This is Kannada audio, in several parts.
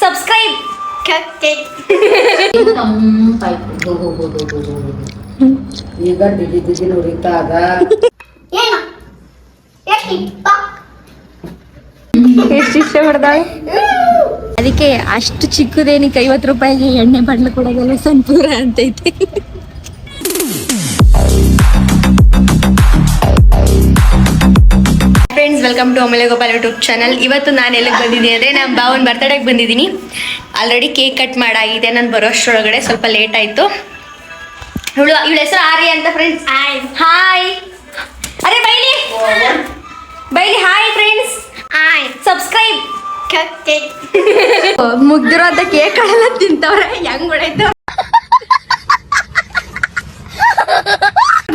ಸಬ್ಸ್ಕ್ರೈಬ್ ಈಗ ದಿಗಿ ನುರಿತಾಗ ಎಷ್ಟು ಇಷ್ಟ ಪಡ್ತಾಳೆ. ಅದಕ್ಕೆ ಅಷ್ಟು ಚಿಕ್ಕದೇನಿಕ್ಕೆ 50 ರೂಪಾಯಿಗೆ ಎಣ್ಣೆ ಬಾಟ್ಲು ಕೊಡೋದೆಲ್ಲ ಸಂಪೂರ ಅಂತೈತೆ. Friends, welcome to Amulya Gopal YouTube channel. ಇವತ್ತು ನಾನು ಎಲ್ಲಿಗೆ ಬಂದಿದ್ದೀನಿ ಅಂದರೆ ನಮ್ಮ ಬಾವನ ಬರ್ತಡೇಗೆ ಬಂದಿದ್ದೀನಿ. ಆಲ್ರೆಡಿ ಕೇಕ್ ಕಟ್ ಮಾಡಾಗಿದೆ. ನಾನು ಬರೋಷ್ಟರೊಳಗಡೆ ಸ್ವಲ್ಪ ಲೇಟ್ ಆಯಿತು. ಇವಳ ಹೆಸರು ಆರ್ಯ ಅಂತ ಫ್ರೆಂಡ್ಸ್. ಹಾಯ್ ಅರೆ ಬೈಲಿ ಬೈಲಿ. Hi friends, subscribe. ಮುಗ್ದಿರೋ ಅಂತ ಕೇಕ್ ಕಳೆಲ್ಲ ತಿಂತವ್ರೆ. ಹೆಂಗ್ ಹೊಡೈತ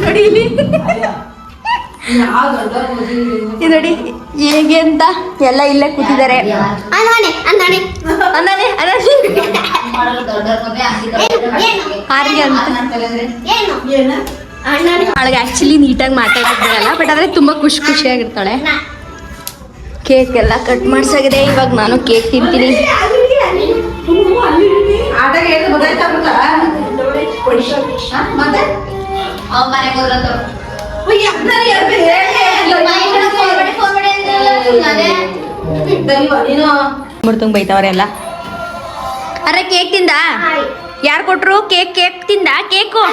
ನೋಡಿ ಇಲ್ಲಿ. ಇದು ನೋಡಿ ಹೇಗೆ ಅಂತ ಎಲ್ಲ ಇಲ್ಲೇ ಕೂತಿದ್ದಾರೆ. ಅವಳಿಗೆ ಆಕ್ಚುಲಿ ನೀಟಾಗಿ ಮಾತಾಡಕ್ ಬರಲ್ಲ, ಬಟ್ ಆದ್ರೆ ತುಂಬಾ ಖುಷಿಯಾಗಿರ್ತಾಳೆ. ಕೇಕ್ ಎಲ್ಲ ಕಟ್ ಮಾಡ್ಸಾಗಿದೆ. ಇವಾಗ ನಾನು ಕೇಕ್ ತಿಂತೀನಿ. ಮುಡ್ತಂಗ್ ಬೈತಾವ್ರೆ ಎಲ್ಲ. ಅರೆ ಕೇಕ್ ತಿಂದ? ಯಾರು ಕೊಟ್ರು ಕೇಕ್? ಕೇಕ್ ತಿಂದ? ಕೇಕು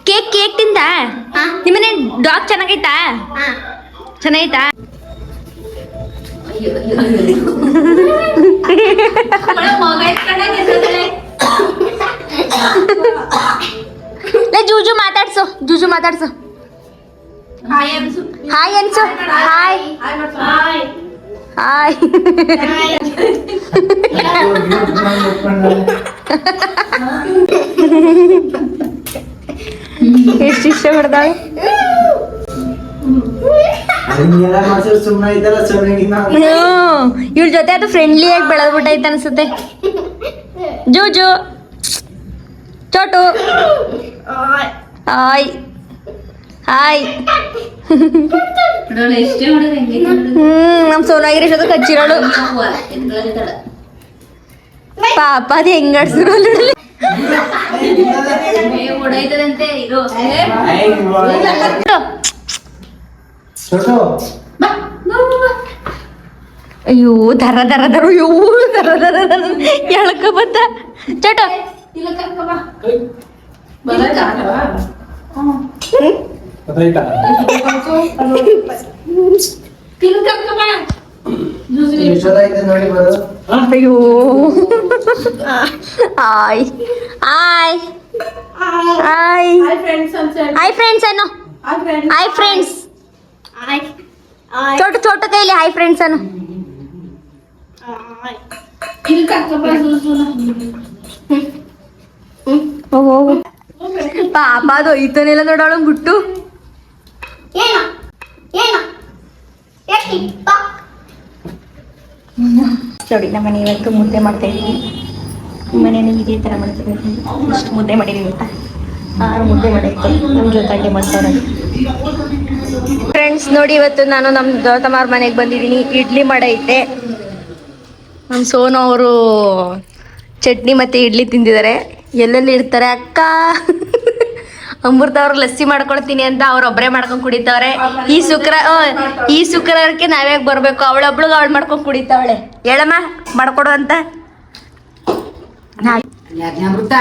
ಕೇಕ್ ತಿಂದ? ನಿಮ್ಮನೆ ಡಾಗ್ ಚೆನ್ನಾಗೈತಾ? ಚೆನ್ನಾಗೈತಾ? ಜೂಜು ಮಾತಾಡ್ಸು, ಜೂಜು ಮಾತಾಡ್ಸು. ಹಾಯ್ ಅನ್ಸು. Hi hi. ಎಷ್ಟು ಇಷ್ಟ ಪಡ್ತಾಳೆ. ಇವ್ರ ಜೊತೆ ಅದು ಫ್ರೆಂಡ್ಲಿ ಆಗಿ ಬೆಳೆದ್ಬಿಟ್ಟೈತೆ ಅನ್ಸುತ್ತೆ. ಜೂಜು, ಚೋಟು, ಹಾಯ್ ಹಾಯ್. ನಮ್ ಸೋನಾಗಿರಿ ಜೊತೆ ಕಚ್ಚಿರೋಳು ಪಾಪ. ಅದು ಹೆಂಗ್ ಆಡ್ಸಿರೋಳು. ಅಯ್ಯೋ ದರ ಎಳ್ಕ ಬತ್ತ. ಚಟ ಅಯ್ಯೋ. Hi hi hi hi friends ಅನ್ನು. Hi friends. ಚೋಟು ಕೈಲಿ ಹಾಯ್ ಫ್ರೆಂಡ್ಸ್ ಅನ್ನು. ಪಾಪ ಅದು ಐತನೆಲ್ಲ ನೋಡೋಳ ಬಿಟ್ಟು. ನೋಡಿ ನಮ್ಮನೆ ಇವತ್ತು ಮುದ್ದೆ ಮಾಡ್ತಾ ಇದ್ದೀವಿ. ಮನೇಲಿ ಇದೇ ಥರ ಮಾಡ್ತೀವಿ. ಇಷ್ಟು ಮುದ್ದೆ ಮಾಡಿದೀವಿ ಅಂತ. 6 ಮುದ್ದೆ ಮಾಡಿತ್ತು. ನಮ್ಮ ಜೊತೆ ಅಡ್ಗೆ ಮಾಡ್ತಾರೆ ಫ್ರೆಂಡ್ಸ್. ನೋಡಿ ಇವತ್ತು ನಾನು ನಮ್ಮ ಗೌತಮಾರ್ ಮನೆಗೆ ಬಂದಿದ್ದೀನಿ. ಇಡ್ಲಿ ಮಾಡೈತೆ. ನಮ್ಮ ಸೋನು ಅವರು ಚಟ್ನಿ ಮತ್ತು ಇಡ್ಲಿ ತಿಂದಿದ್ದಾರೆ. ಎಲ್ಲೆಲ್ಲಿ ಇರ್ತಾರೆ ಅಕ್ಕ. ಅಮೃತ ಅವ್ರು ಲಸ್ಸಿ ಮಾಡ್ಕೊಳ್ತೀನಿ ಅಂತ ಅವ್ರೊಬ್ಬರೇ ಮಾಡ್ಕೊಂಡು ಕುಡಿತಾವ್ರೆ. ಈ ಶುಕ್ರವಾರಕ್ಕೆ ನಾವ್ಯಾಕೆ ಬರಬೇಕು? ಅವಳೊಬ್ಳಿಗೆ ಅವಳು ಮಾಡ್ಕೊಂಡು ಕುಡಿತಾವಳೆ. ಹೇಳಮ್ಮ ಮಾಡ್ಕೊಡು ಅಂತ. ಅಮೃತ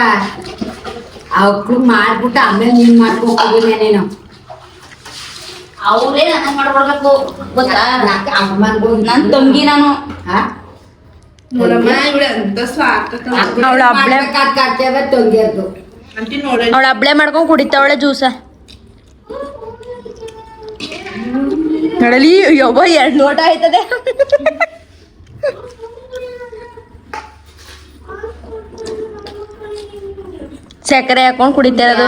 ಅವ್ರು ಮಾಡ್ಬಿಟ್ಟು ಆಮೇಲೆ ನೀನ್ ಮಾಡ್ಕೊಂಡು ನೀನು. ಅವರೇ ನಾನು ಮಾಡ್ಕೊಡ್ಬೇಕು ಗೊತ್ತಾ? ನನ್ನ ತಂಗಿ ನಾನು. ಅವಳ ಹಬ್ಳೆ ಮಾಡ್ಕೊಂಡು ಕುಡಿತಾವಳೆ ಜ್ಯೂಸ. ನೋಡಲಿ ಯವ್ವ 2 ಲೋಟ ಆಯ್ತದೆ. ಸಕ್ಕರೆ ಹಾಕೊಂಡು ಕುಡಿತಾ ಇರೋದು.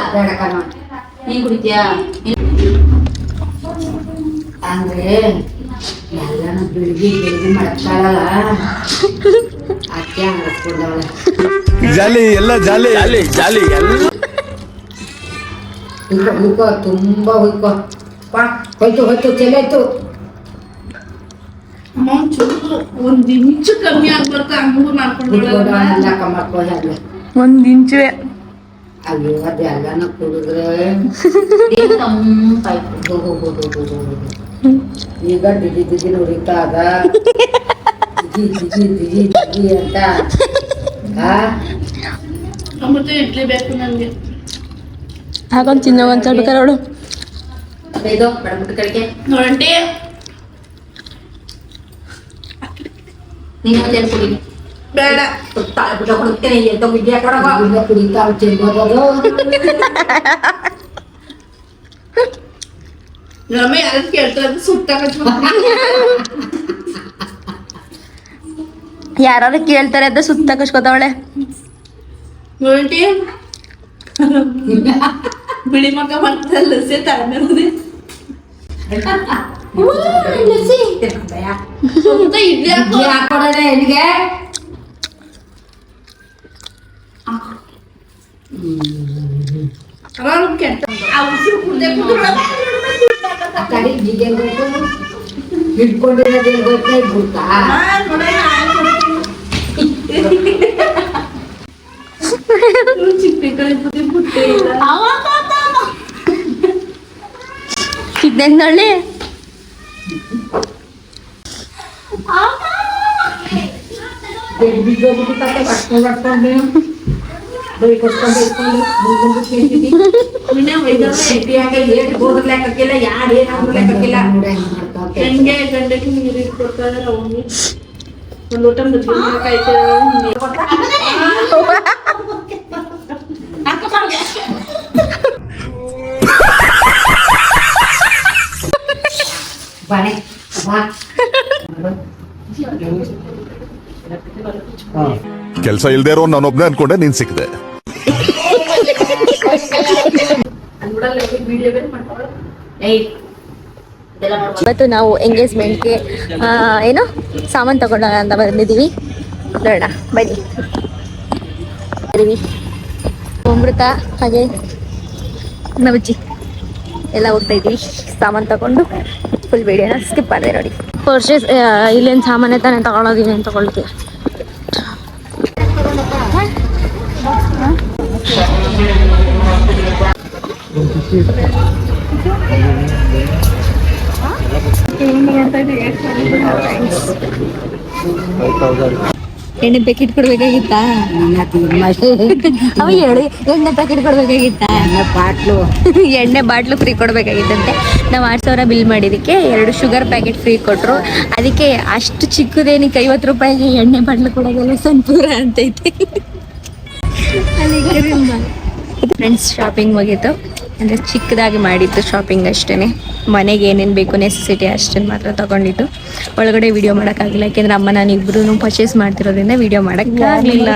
ನೀನ್ ಕುಡಿತೀಯಾ? ಅಂದ್ರೆ ಎಲ್ಲಾನು ಬೆಳಿಗ್ಗೆ ಮಾಡ್ತಾಳಲ್ಲ ಅಕ್ಕೆ ಹಂಗಸ್ಕೊಂಡವಳೆ. ಜಾಲಿ ಎಲ್ಲ ಜಾಲಿ ಜಾಲಿ ಜಾಲಿ ಎಲ್ಲ ಹುಯ್ಕೋ ತುಂಬಾ ಹುಯ್ಕೋ. ಹೋಯ್ತು ಹೋಯ್ತು ಚೆಲ್ಲೋಯ್ತು. ಅಮ್ಮ ಒಂದ್ ಇಂಚು ಕಮ್ಮಿ ಆಗ್ಬಾರ್ದು ಹಂಗೂ ಮಾಡ್ಕೊಂಡ್ಬಿಡೋಣ. ಒಂದ್ ಇಂಚು ಅಯ್ಯೋ ಅದೆಲ್ಲನ ಕುಡಿದ್ರೆ ಈಗ ದಿಗಿ ನುರಿತಾ ಅದ ದಿಗಿ ಅಂತ. ಅಮೃತ ಇಡ್ಲಿ ಬೇಕು ನನ್ಗೆ. ಹಾಕೊಂಡ್ ತಿನ್ನೋ ಒಂದ್ ಸ್ವಲ್ಪ ಕರೋಡು. ಇದು ಬಡಬಿಟ್ಟು ಕಡೆಗೆ ನೋಡಿ ನೀನು ಒಂದು ಕುಡಿ. ಬೇಡ. ತಾಳ್ಬಿಟ್ಟು ಕೊಡ್ತೇನೆ ಎಂತ ವಿದ್ಯಾ ಕೊಡಗ ಕುಡಿತಾ ಚೆಲ್ಬೋದು. ನಮ್ಮ ಯಾರು ಕೇಳ್ತಾರೆ ಸುತ್ತ ಯಾರು ಕೇಳ್ತಾರೆ ಅಂತ ಸುತ್ತ ಕಚ್ಕೋತಾವಳೆ. ನೋಡಿ ಬಿಳಿ ಮಗ ಮಾಡ್ತಾರೆ ಲಸಿ ತಗೊಂಡಿರೋದೆ. ಇಡ್ಲಿ ಹಾಕೊಡೋದೆ ಎಲ್ಲಿಗೆ ಕೆಟ್ಟ ಆ ಉಸಿರು ಕುಡ್ದೆ ಕುಡ್ದು ಕಡೆ ಜಿಗೆ ಹಿಡ್ಕೊಂಡಿರೋದೇ ಗೊತ್ತಾಯ್ತಾ. ಚಿಕ್ಕನಳ್ಳಿ ಹೆಂಗೆ ಗಂಡಕ್ಕೆ ನೀರು ಇಟ್ಕೊಡ್ತಾರೆ ಅವನಿಗೆ ಒಂದು ಊಟ ಮದ್ವೆ ಕಾಯ್ತಾರೆ. ಬಾಳೆ ಬಾ ಕೆಲಸ ಇಲ್ದೇ ಇರೋ ನಾನೊಬ್ನೇ ಅನ್ಕೊಂಡೆ ನೀನ್ ಸಿಕ್ಕಿದೆ. ಇವತ್ತು ನಾವು ಎಂಗೇಜ್ಮೆಂಟ್ಗೆ ಏನು ಸಾಮಾನು ತಗೊಂಡೋಣ ಅಂತ ಬಂದಿದ್ದೀವಿ. ನೋಡೋಣ ಬನ್ನಿ. ಅಮೃತ ಹಾಗೆ ನವಜ್ಜಿ ಎಲ್ಲ ಹೋಗ್ತಾ ಇದ್ದೀವಿ ಸಾಮಾನು ತಗೊಂಡು. ಫುಲ್ ವಿಡಿಯೋನ ಸ್ಕಿಪ್ ಮಾಡಿದೆ ನೋಡಿ. ಪರ್ಚೇಸ್ ಇಲ್ಲೇನು ಸಾಮಾನೇ ತಾನೇ ತಗೊಳೋದೀನಿ ಅಂತ ತಗೊಳ್ತೀವಿ. ಎಣ್ಣೆ ಪ್ಯಾಕೆಟ್ ಕೊಡ್ಬೇಕಾಗಿತ್ತಾ? ಅವ ಹೇಳಿ ಎಣ್ಣೆ ಪ್ಯಾಕೆಟ್ ಕೊಡ್ಬೇಕಾಗಿತ್ತಾ? ಎಣ್ಣೆ ಬಾಟ್ಲು ಫ್ರೀ ಕೊಡ್ಬೇಕಾಗಿತ್ತಂತೆ. ನಾವು 8,000 ಬಿಲ್ ಮಾಡಿದಕ್ಕೆ 2 ಶುಗರ್ ಪ್ಯಾಕೆಟ್ ಫ್ರೀ ಕೊಟ್ರು. ಅದಕ್ಕೆ ಅಷ್ಟು ಚಿಕ್ಕದೇನಕ್ಕೆ 50 ರೂಪಾಯಿಗೆ ಎಣ್ಣೆ ಬಾಟ್ಲು ಕೊಡೋದೆಲ್ಲ ಸಂಪೂರ ಅಂತೈತೆ. ಫ್ರೆಂಡ್ಸ್ ಶಾಪಿಂಗ್ ಮುಗೀತು. ಅಂದರೆ ಚಿಕ್ಕದಾಗಿ ಮಾಡಿದ್ದು ಶಾಪಿಂಗ್ ಅಷ್ಟೇ. ಮನೆಗೆ ಏನೇನು ಬೇಕು ನೆಸೆಸಿಟಿ ಅಷ್ಟನ್ನು ಮಾತ್ರ ತೊಗೊಂಡಿದ್ದು. ಒಳಗಡೆ ವಿಡಿಯೋ ಮಾಡೋಕ್ಕಾಗಲಿಲ್ಲ, ಯಾಕೆಂದರೆ ಅಮ್ಮ ನಾನು ಇಬ್ಬರೂ ಪರ್ಚೇಸ್ ಮಾಡ್ತಿರೋದ್ರಿಂದ ವಿಡಿಯೋ ಮಾಡೋಕ್ಕಾಗಲಿಲ್ಲ.